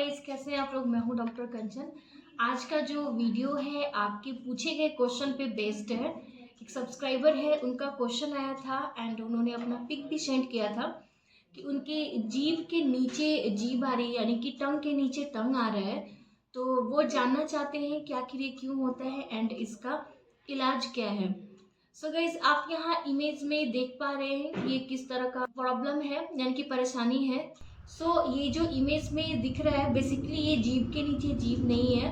Guys, कैसे हैं आप लोग। मैं हूं डॉक्टर कंचन। आज का जो वीडियो है आपके पूछे गए क्वेश्चन पे बेस्ड है। एक सब्सक्राइबर है, उनका क्वेश्चन आया था एंड उन्होंने अपना पिक भी सेंड किया था कि उनके जीभ के नीचे जीभ आ रही है, यानी कि टंग के नीचे टंग आ रहा है। तो वो जानना चाहते हैं कि आखिर ये क्यों होता है एंड इसका इलाज क्या है। सो गाइज, आप यहाँ इमेज में देख पा रहे हैं कि ये किस तरह का प्रॉब्लम है, यानी कि परेशानी है। ये जो इमेज में दिख रहा है, बेसिकली ये जीभ के नीचे जीभ नहीं है,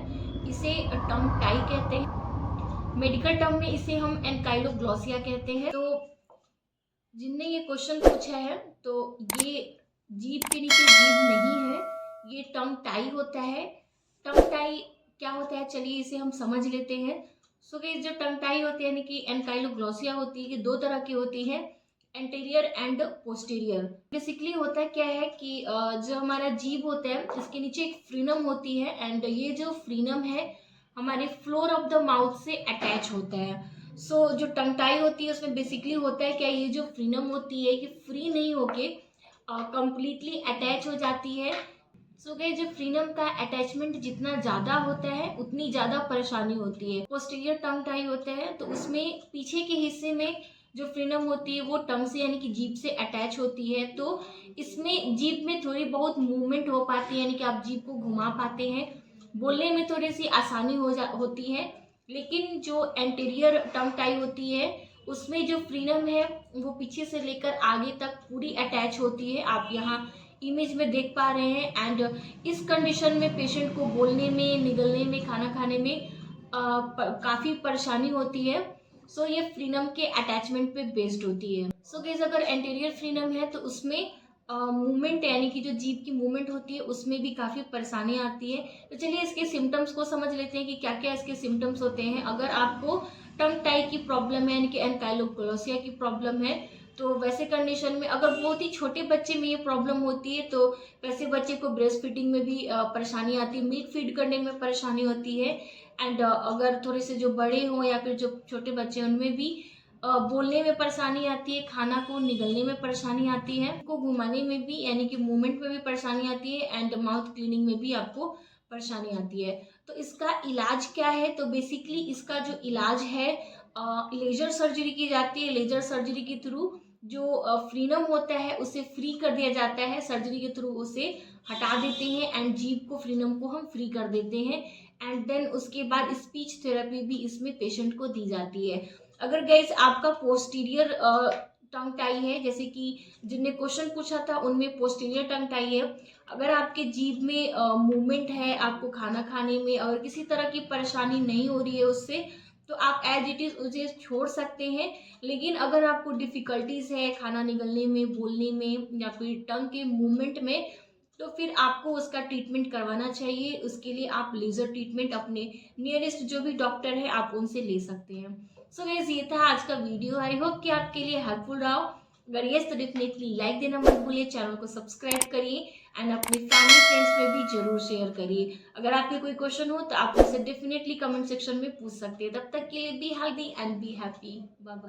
इसे टंग टाई कहते हैं। मेडिकल टर्म में इसे हम एनकाइलोग्लॉसिया कहते हैं। तो जिनने ये क्वेश्चन पूछा है, तो ये जीभ के नीचे जीभ नहीं है, ये टंग टाई होता है। टंग टाई क्या होता है, चलिए इसे हम समझ लेते हैं। गाइस, जो टंग टाई होती है यानी कि एनकाइलोग्लॉसिया होती है, ये दो तरह की होती है, एंटीरियर एंड पोस्टीरियर। बेसिकली होता क्या है कि जो हमारा जीभ होता है, इसके नीचे एक फ्रीनम होती है एंड ये जो फ्रीनम है हमारे फ्लोर ऑफ द माउथ से अटैच होता है। जो टंग टाई होती है उसमें बेसिकली होता है क्या, ये जो फ्रीनम होती है ये फ्री नहीं होके कंप्लीटली अटैच हो जाती है। गाइस, जो फ्रीनम का अटैचमेंट जितना ज्यादा होता है उतनी ज्यादा परेशानी होती है। पोस्टीरियर टंग टाई होता है तो उसमें पीछे के हिस्से में जो फ्रीनम होती है वो टंग से यानी कि जीभ से अटैच होती है। तो इसमें जीभ में थोड़ी बहुत मूवमेंट हो पाती है, यानी कि आप जीभ को घुमा पाते हैं, बोलने में थोड़ी सी आसानी होती है। लेकिन जो एंटीरियर टंग टाई होती है उसमें जो फ्रीनम है वो पीछे से लेकर आगे तक पूरी अटैच होती है। आप यहाँ इमेज में देख पा रहे हैं एंड इस कंडीशन में पेशेंट को बोलने में, निगलने में, खाना खाने में काफ़ी परेशानी होती है। ये फ्रीनम के अटैचमेंट पे बेस्ड होती है। गाइस, अगर एंटीरियर फ्रीनम है तो उसमें मूवमेंट यानी कि जो जीभ की मूवमेंट होती है उसमें भी काफ़ी परेशानी आती है। तो चलिए इसके सिम्टम्स को समझ लेते हैं कि क्या क्या इसके सिम्टम्स होते हैं। अगर आपको टंग टाई की प्रॉब्लम है, यानी कि एनकाइलोग्लॉसिया की प्रॉब्लम है, तो वैसे कंडीशन में अगर बहुत ही छोटे बच्चे में ये प्रॉब्लम होती है तो वैसे बच्चे को ब्रेस्ट फीडिंग में भी परेशानी आती है, मिल्क फीड करने में परेशानी होती है। एंड अगर थोड़े से जो बड़े हों या फिर जो छोटे बच्चे उनमें भी बोलने में परेशानी आती है, खाना को निगलने में परेशानी आती है, को घुमाने में भी यानी कि मूवमेंट में भी परेशानी आती है एंड माउथ क्लीनिंग में भी आपको परेशानी आती है। तो इसका इलाज क्या है, तो बेसिकली इसका जो इलाज है लेजर सर्जरी की जाती है। लेजर सर्जरी के थ्रू जो फ्रीनम होता है उसे फ्री कर दिया जाता है, सर्जरी के थ्रू उसे हटा देते हैं एंड जीभ को, फ्रीनम को हम फ्री कर देते हैं एंड देन उसके बाद स्पीच थेरेपी भी इसमें पेशेंट को दी जाती है। अगर गाइस आपका पोस्टीरियर टंग टाई है, जैसे कि जिनने क्वेश्चन पूछा था उनमें पोस्टीरियर टंग टाई है, अगर आपके जीभ में मूवमेंट है, आपको खाना खाने में अगर किसी तरह की परेशानी नहीं हो रही है उससे, तो आप एज इट इज उसे छोड़ सकते हैं। लेकिन अगर आपको डिफिकल्टीज है खाना निगलने में, बोलने में या फिर टंग के मूवमेंट में, तो फिर आपको उसका ट्रीटमेंट करवाना चाहिए। उसके लिए आप लेजर ट्रीटमेंट अपने नियरेस्ट जो भी डॉक्टर है आप उनसे ले सकते हैं। गाइस, ये था आज का वीडियो। आई होप कि आपके लिए हेल्पफुल रहा। अगर यस तो डेफिनेटली लाइक देना मत भूलिए, चैनल को सब्सक्राइब करिए एंड अपने फैमिली फ्रेंड्स में भी जरूर शेयर करिए। अगर आपके कोई क्वेश्चन हो तो आप मुझसे डेफिनेटली कमेंट सेक्शन में पूछ सकते हैं। तब तक के लिए be healthy and be happy. Bye bye.